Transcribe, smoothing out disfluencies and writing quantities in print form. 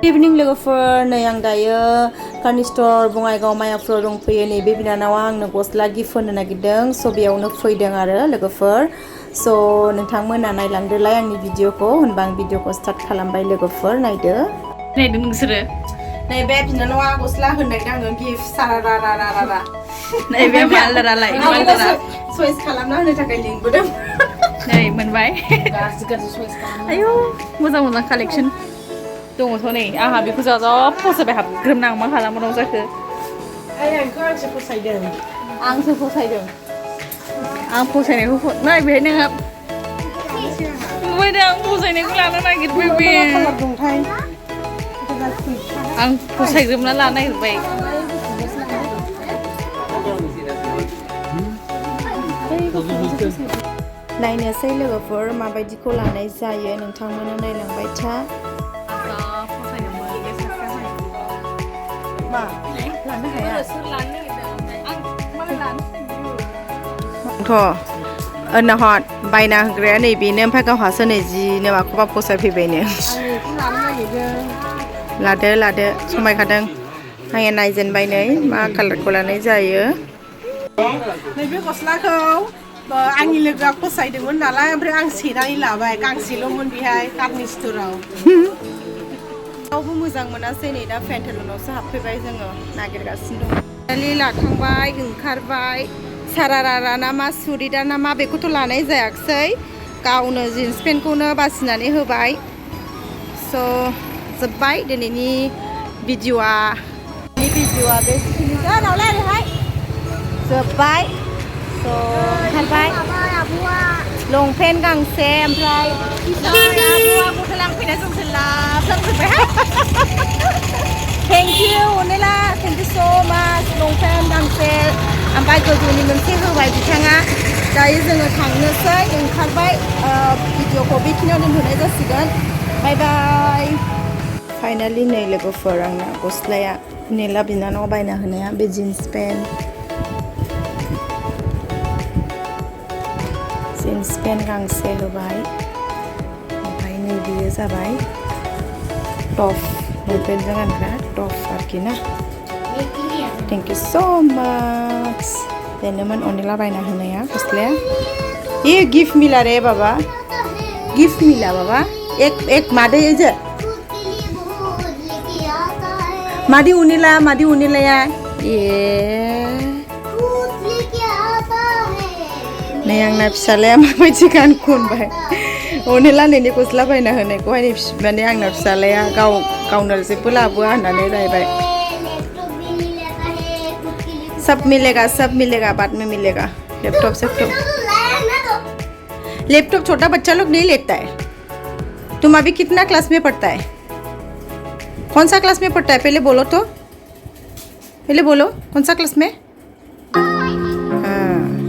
इभिनिं लोगोफोर नै आं दायो कारनि स्ट'र बङाइगाव मायाफ्राव दंफैयो नैबे बिनानावा आंनो गस्ला गिफ्ट होनो नागिरदों स' बेयावनो फैदों आरो लोगोफोर स' नोंथांमोना नायलांदोलाय आंनि भिडिअखौ होनबा आं भिडिअखौ स्टार्ट खालामबाय लोगोफोर नायदो नोंसोरो नैबे बिनानावा गस्ला होनो नागिरदों आङो गिफ्ट सारारारारारा नैबे मालदारालाय मालदारा चइस खालामना होनो थाखाय लिंबोदों नै मोनबाय गाज्रि चइस खालामना आयौ मोजां मोजां कालेक्सन दङथ' नै आंहा बेखौ जा फसायबाय हाबग्रोमना आं मा खालामनांगौ जाखो आंसो फसायदों आं फसायनायखौ नै बेहाय नोंहा नुबाय आं फसायनायखौ लानो नागिरबाय बे आं फसायग्रोमना लानो नागिरबाय नायनोसै लोगोफोर माबायदिखौ लानाय जायो नोंथांमोना नायलांबाय था नहत बायना होग्राया नैबेनो ओमफ्राय गावहासो नै जिनो माखौबा फसायफैबायनो लादो समायखादों आङो नायजेनबाय नै मा कालारखौ लानाय जायो नैबे गस्लाखौ आंनि लोगोआ फसायदोंमोन नालाय ओमफ्राय आं सेनानै लाबाय गांसेल'मोन बेहाय कारनि स्ट'राव रावबो मोजां मोनासै नै दा पेन्टालुनावसो हाबफैबाय जोङो नागिरगासिनो दं लाखांबाय ओंखारबाय सारारारा ना मा सुरिदार ना मा बेखौथ' लानाय जायाखिसै गावनो जिन्स पेन्टखौनो बासिनानै होबाय स' जोब्बाय दिनैनि भिडिअ'आ बेखिनि ओरैहाय जोब्बाय स' ओंखारबाय लंपेन्ट गांसे ओमफ्राय गथ' लांफैना जोंसो लाफ्लांजोब्बाय थेंक इउ अनेला थेंक इउ स' माच लंपेन्ट गांसे ओमफ्राय गोजौनि मोनसे होबाय बिथाङा दायो जोङो थांनोसै ओंखारबाय भिडिअखौ बेखिनियाव दोनथ'नाय जासिगोन बाय बाय फाइनालि नै लोगोफोर आंना गस्लाया नेला बिनानाव बायना होनाया बे जिन्स पेन्ट गांसे होबाय ओमफ्राय नै बेयो जाबाय टप लंपेन्टजों गानग्रा टप आरोखि ना थेंक इउ स' माच बेनोमोन अनेला बायना होनाया गस्लाया ये गिफ्ट मिला रे बाबा गिफ्ट मिला बाबा एक मादे जे मादी उनिलाया ये नै आंना फिसालाया माबायदि गान खनबाय अनेला नैनि गस्ला बायना होनायखौहाय माने आंना फिसालाया गावनो जेबो लाबोआ होननानै रायबाय सब मिलेगा बाद में मिलेगा लैपटॉप छोटा बच्चा लोग नहीं लेता है तुम अभी कितना क्लास में पढ़ता है कौन सा क्लास में पढ़ता है पहले बोलो कौन सा क्लास में हाँ